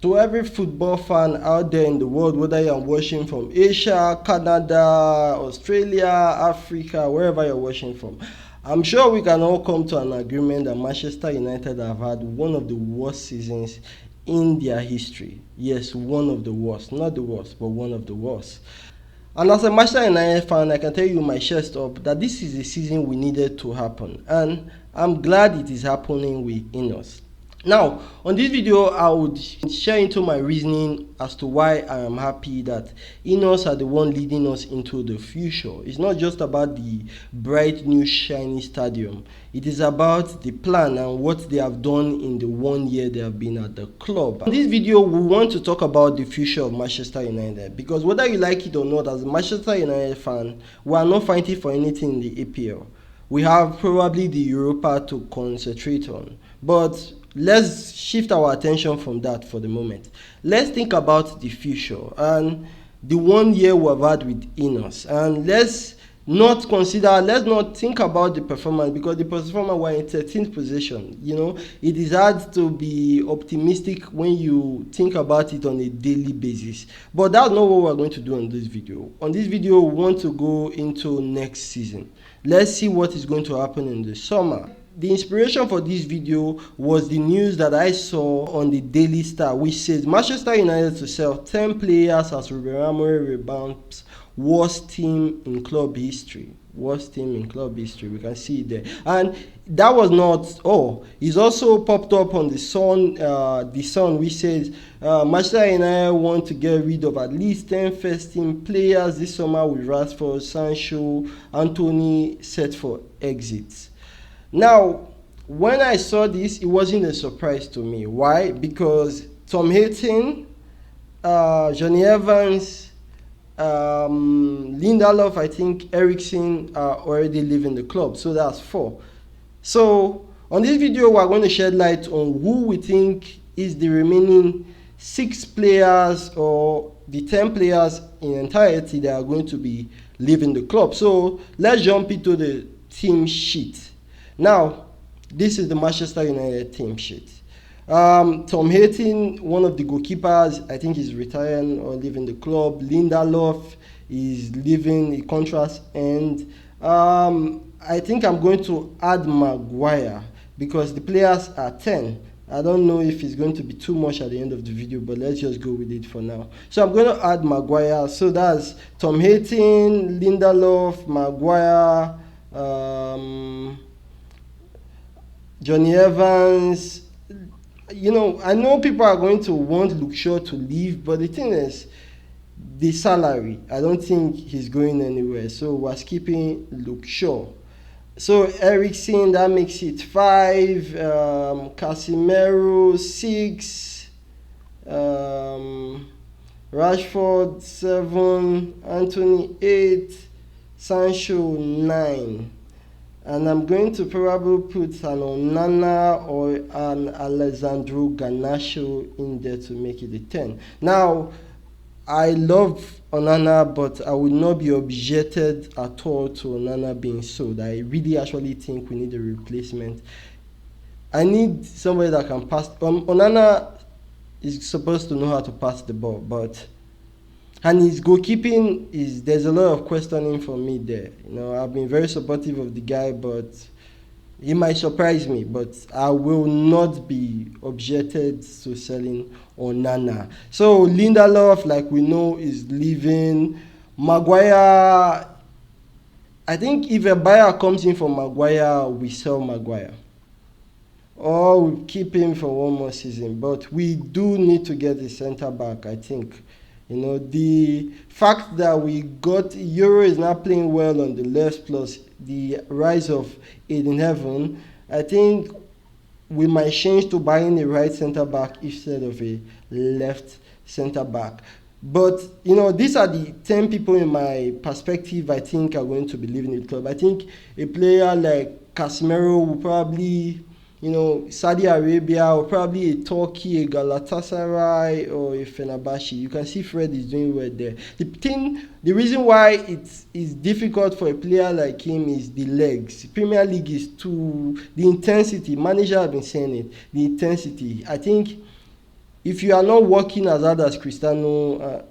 To every football fan out there in the world, whether you're watching from Asia, Canada, Australia, Africa, wherever you're watching from, I'm sure we can all come to an agreement that Manchester United have had one of the worst seasons in their history. Yes, one of the worst. Not the worst, but one of the worst. And as a Manchester United fan, I can tell you my chest up that this is a season we needed to happen. And I'm glad it is happening within us. Now, on this video, I would share into my reasoning as to why I am happy that Ineos are the one leading us into the future. It's not just about the bright new shiny stadium. It is about the plan and what they have done in the 1 year they have been at the club. In this video, we want to talk about the future of Manchester United, because whether you like it or not, as a Manchester United fan, we are not fighting for anything in the EPL. We have probably the Europa to concentrate on, but let's shift our attention from that for the moment. Let's think about the future and the 1 year we have had with Ineos, and let's not think about the performance, because the performance were in 13th position. It is hard to be optimistic when you think about it on a daily basis, but that's not what we're going to do on this video. On this video, we want to go into next season. Let's see what is going to happen in the summer. The inspiration for this video was the news that I saw on the Daily Star, which says Manchester United to sell 10 players as Ruben Amorim rebounds worst team in club history. Worst team in club history. We can see it there. And that was not all. It's also popped up on the Sun, which says Manchester United want to get rid of at least 10 first team players this summer, with Rashford, Sancho, Anthony set for exits. Now, when I saw this, it wasn't a surprise to me. Why? Because Tom Hayton, Johnny Evans, Lindelof, I think Eriksen are already leaving the club. So that's 4. So on this video, we're going to shed light on who we think is the remaining 6 players or the 10 players in entirety that are going to be leaving the club. So let's jump into the team sheet. Now, this is the Manchester United team sheet. Tom Hayton, one of the goalkeepers, I think is retiring or leaving the club. Lindelof is leaving, a contract end. I think I'm going to add Maguire, because the players are 10. I don't know if it's going to be too much at the end of the video, but let's just go with it for now. So I'm going to add Maguire. So that's Tom Hayton, Lindelof, Maguire, Johnny Evans. I know people are going to want Luke Shaw to leave, but the thing is, the salary, I don't think he's going anywhere. So we're skipping Luke Shaw. So Eriksen, that makes it 5, Casemiro 6, Rashford 7, Anthony 8, Sancho 9. And I'm going to probably put an Onana or an Alessandro Garnacho in there to make it a 10. Now, I love Onana, but I would not be objected at all to Onana being sold. I really actually think we need a replacement. I need somebody that can pass. Onana is supposed to know how to pass the ball, and his goalkeeping there's a lot of questioning for me there. I've been very supportive of the guy, but he might surprise me. But I will not be objected to selling Onana. So Lindelof, like we know, is leaving. Maguire, I think if a buyer comes in for Maguire, we sell Maguire, or we keep him for one more season. But we do need to get a centre back, I think. The fact that we got Euro is now playing well on the left, plus the rise of Aiden Heaven, I think we might change to buying a right centre back instead of a left centre back. But these are the 10 people in my perspective I think are going to be leaving the club. I think a player like Casemiro will probably, Saudi Arabia, or probably a Turkey, a Galatasaray, or a Fenerbahce. You can see Fred is doing well there. The reason why it is difficult for a player like him is the legs. Premier League is the intensity. Manager have been saying it. The intensity. I think if you are not working as hard as Cristiano,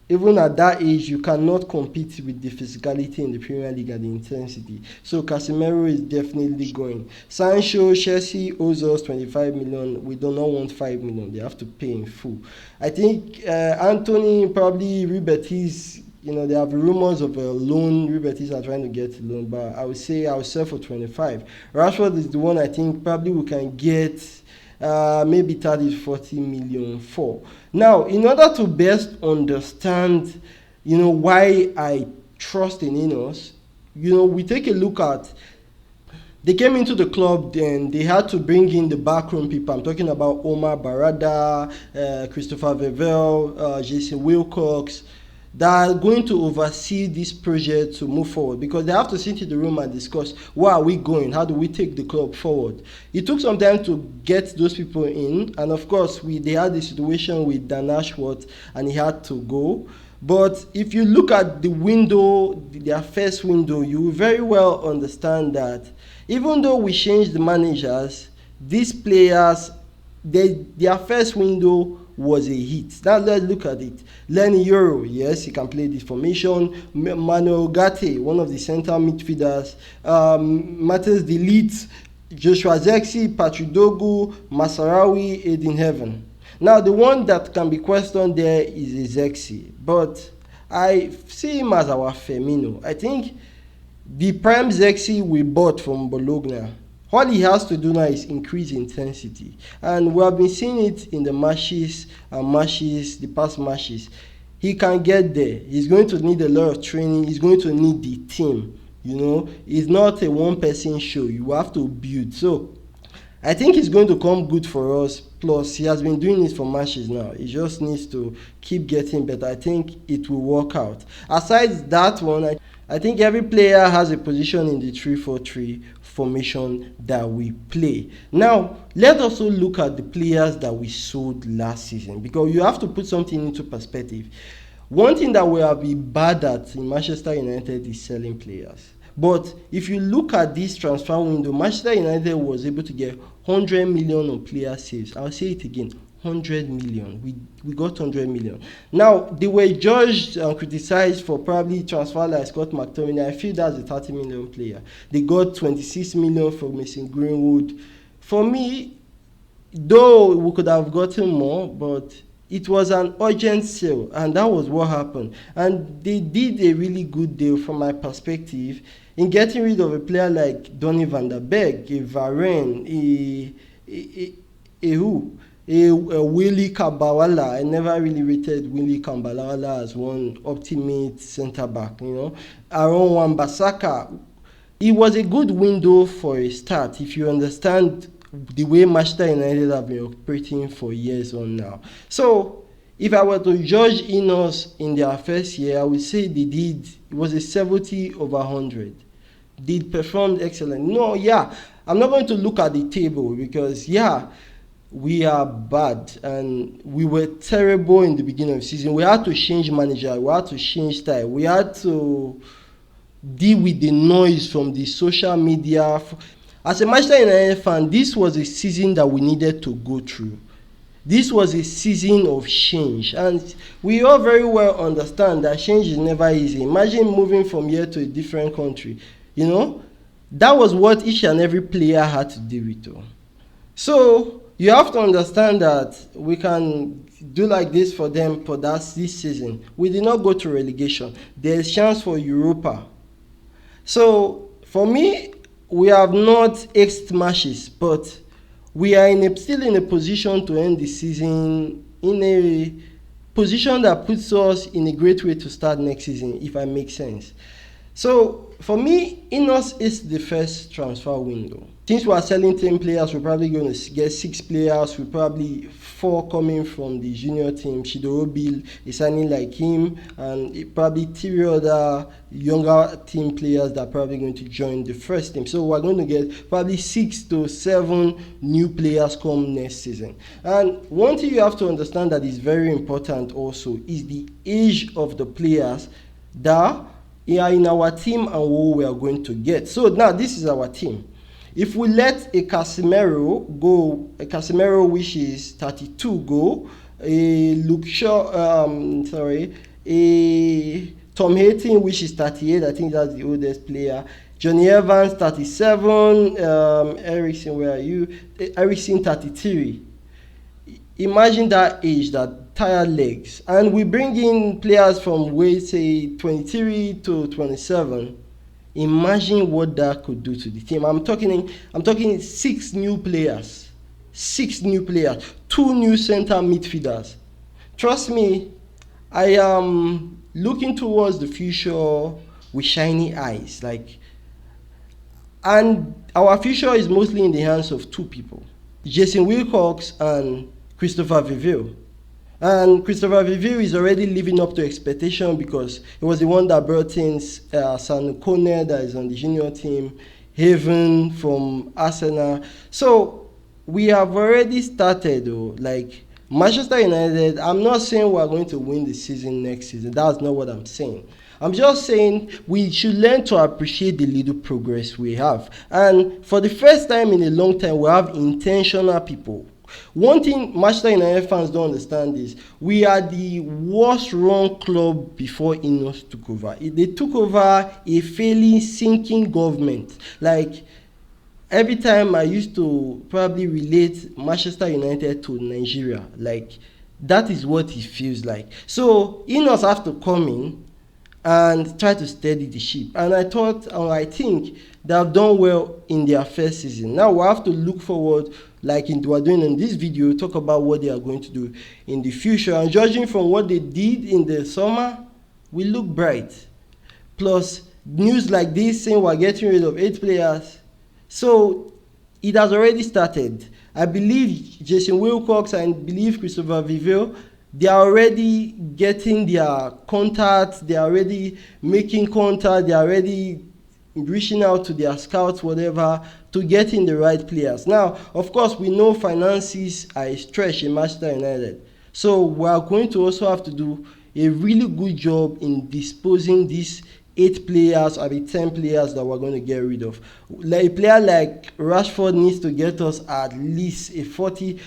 even at that age, you cannot compete with the physicality in the Premier League and the intensity. So Casemiro is definitely going. Sancho, Chelsea owes us 25 million. We do not want 5 million. They have to pay in full. I think Anthony, probably Real Betis, there have rumors of a loan. Real Betis are trying to get a loan, but I would say I'll sell for 25. Rashford is the one I think probably we can get maybe 30 to 40 million for. Now, in order to best understand, why I trust in Ineos, we take a look at, they came into the club, then they had to bring in the backroom people. I'm talking about Omar Barada, Christopher Vevel, Jason Wilcox, that are going to oversee this project to move forward, because they have to sit in the room and discuss, where are we going, how do we take the club forward. It took some time to get those people in, and of course they had the situation with Dan Ashworth and he had to go. But if you look at the window, their first window, you will very well understand that even though we changed the managers, these players, their first window was a hit. Now let's look at it. Lenny Yoro, yes, he can play this formation. Manuel Gatti, one of the center midfielders. Matthias De Ligt, Joshua Zexi, Patrick Dogu, Masarawi, Aiden Heaven. Now the one that can be questioned there is Zexi, but I see him as our Firmino. I think the prime Zexi we bought from Bologna, all he has to do now is increase intensity. And we have been seeing it in the the past matches. He can get there. He's going to need a lot of training. He's going to need the team. It's not a one-person show. You have to build. So I think it's going to come good for us. Plus, he has been doing it for matches now. He just needs to keep getting better. I think it will work out. Aside that one, I think every player has a position in the 3-4-3 formation that we play. Now, let's also look at the players that we sold last season, because you have to put something into perspective. One thing that we have been bad at in Manchester United is selling players. But if you look at this transfer window, Manchester United was able to get 100 million on player sales. I'll say it again, 100 million. We got 100 million. Now, they were judged and criticized for probably transfer like Scott McTominay. I feel that's a 30 million player. They got 26 million for Mason Greenwood. For me, though we could have gotten more, but it was an urgent sale, and that was what happened. And they did a really good deal from my perspective in getting rid of a player like Donny van der Beek, a Varane, a Willy Kabawala. I never really rated Willy Kabawala as one ultimate centre-back, Aaron Wan-Bissaka. It was a good window for a start, if you understand the way Manchester United have been operating for years on now. So, if I were to judge Ineos in their first year, I would say it was a 70 over 100. They performed excellent. No, I'm not going to look at the table because, we are bad and we were terrible in the beginning of the season. We had to change manager, we had to change style, we had to deal with the noise from the social media. As a Manchester United fan, this was a season that we needed to go through. This was a season of change, and we all very well understand that change is never easy. Imagine moving from here to a different country. That was what each and every player had to deal with. So you have to understand that we can do like this for them for this season. We did not go to relegation. There's chance for Europa. So for me, we have not X matches, but we are still in a position to end the season in a position that puts us in a great way to start next season, if I make sense. So for me, Ineos is the first transfer window. Since we are selling 10 players, we're probably going to get 6 players. We're probably 4 coming from the junior team. Shidorobil is signing like him, and probably 3 other younger team players that are probably going to join the first team. So we're going to get probably 6 to 7 new players come next season. And one thing you have to understand that is very important also is the age of the players that are in our team and who we are going to get. So now this is our team. If we let a Casemiro go, a Casemiro which is 32 go, a Luke Shaw, a Tom Hayton which is 38, I think that's the oldest player. Johnny Evans 37, Ericsson, where are you? Ericsson 33. Imagine that age, that tired legs, and we bring in players from weight say 23 to 27. Imagine what that could do to the team. I'm talking 6 new players, 2 new center midfielders. Trust me, I am looking towards the future with shiny eyes. And our future is mostly in the hands of 2 people, Jason Wilcox and Christopher Viville. And Christopher Viville is already living up to expectation because he was the one that brought in Sanu Kone, that is on the junior team, Haven from Arsenal. So we have already started though. Like Manchester United, I'm not saying we're going to win the season next season. That's not what I'm saying. I'm just saying we should learn to appreciate the little progress we have. And for the first time in a long time, we have intentional people. One thing Manchester United fans don't understand is we are the worst run club before Ineos took over. They took over a failing, sinking government. Like, every time I used to probably relate Manchester United to Nigeria. Like, that is what it feels like. So, Ineos have to come in and try to steady the ship. And I think they have done well in their first season. Now we have to look forward, like we're doing in this video, talk about what they are going to do in the future. And judging from what they did in the summer, we look bright. Plus, news like this saying we're getting rid of 8 players. So, it has already started. I believe Jason Wilcox and I believe Christopher Viville, they are already getting their contacts, they are already making contact, they are already reaching out to their scouts, whatever, to get in the right players. Now, of course, we know finances are a stretch in Manchester United. So we are going to also have to do a really good job in disposing these 8 players or the 10 players that we're going to get rid of. Like a player like Rashford needs to get us at least a 30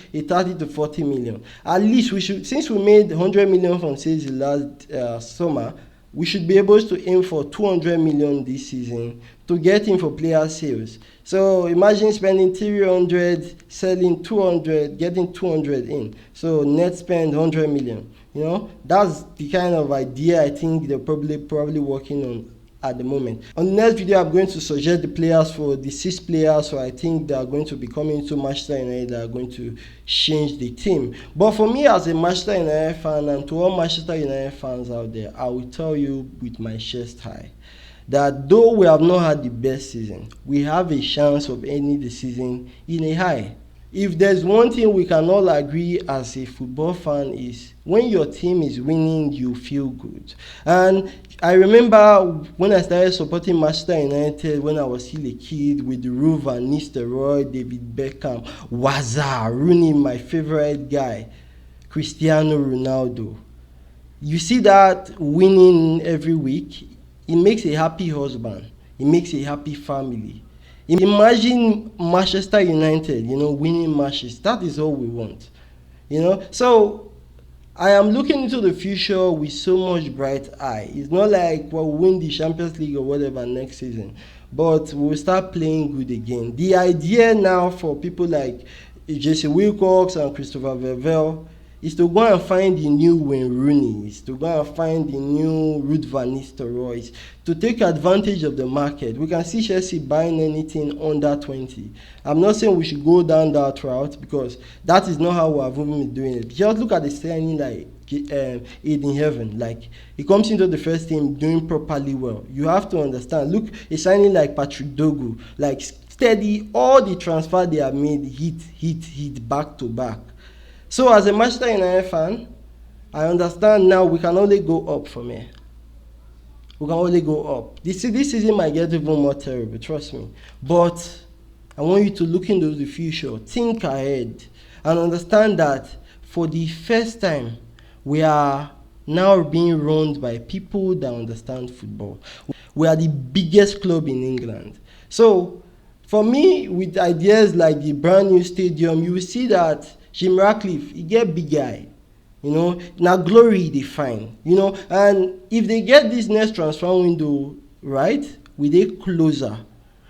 to 40 million. At least we should, since we made 100 million from sales last summer, we should be able to aim for 200 million this season to get in for player sales. So imagine spending 300, selling 200, getting 200 in. So net spend 100 million. You know, that's the kind of idea I think they're probably working on at the moment. On the next video, I'm going to suggest the players for the 6 players who I think they are going to be coming to Manchester United that are going to change the team. But for me as a Manchester United fan and to all Manchester United fans out there, I will tell you with my chest high that though we have not had the best season, we have a chance of ending the season in a high. If there's one thing we can all agree as a football fan is when your team is winning, you feel good. And I remember when I started supporting Manchester United when I was still a kid with the Ruud van Nistelrooy, David Beckham, Waza, Rooney, my favorite guy, Cristiano Ronaldo. You see that winning every week, it makes a happy husband. It makes a happy family. Imagine Manchester United, winning matches. That is all we want, So I am looking into the future with so much bright eye. It's not like we'll win the Champions League or whatever next season, but we'll start playing good again. The idea now for people like Jesse Wilcox and Christopher Viville is to go and find the new Wayne Rooney, is to go and find the new Ruud van Nistelrooy, to take advantage of the market. We can see Chelsea buying anything under 20. I'm not saying we should go down that route because that is not how we have been doing it. Just look at the signing like Eden Heaven. Like, he comes into the first team doing properly well. You have to understand. Look, a signing like Patrick Dogu, like steady, all the transfer they have made, hit back to back. So as a Manchester United fan, I understand now we can only go up from here. We can only go up. This season might get even more terrible, trust me. But I want you to look into the future, think ahead, and understand that for the first time, we are now being run by people that understand football. We are the biggest club in England. So For me, with ideas like the brand new stadium, you will see that Jim Ratcliffe, he get big guy. Na glory dey find. And if they get this next transfer window right, we dey closer.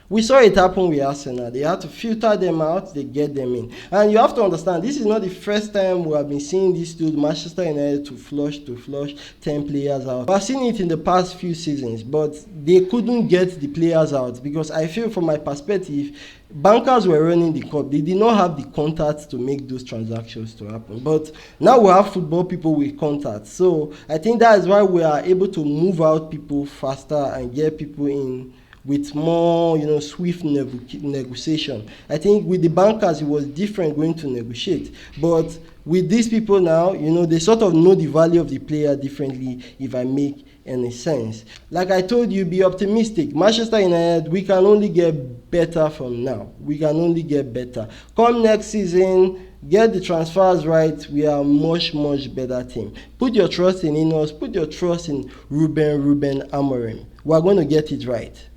We saw it happen with Arsenal. They had to filter them out, they get them in. And you have to understand, this is not the first time we have been seeing this to Manchester United to flush 10 players out. We have seen it in the past few seasons, but they couldn't get the players out because I feel, from my perspective, bankers were running the cup. They did not have the contacts to make those transactions to happen. But now we have football people with contacts. So I think that is why we are able to move out people faster and get people in with more, swift negotiation. I think with the bankers, it was different going to negotiate. But with these people now, they sort of know the value of the player differently, if I make any sense. Like I told you, be optimistic. Manchester United, we can only get better from now. We can only get better. Come next season, get the transfers right, we are a much better team. Put your trust in us. Put your trust in Ruben Amorim. We are going to get it right.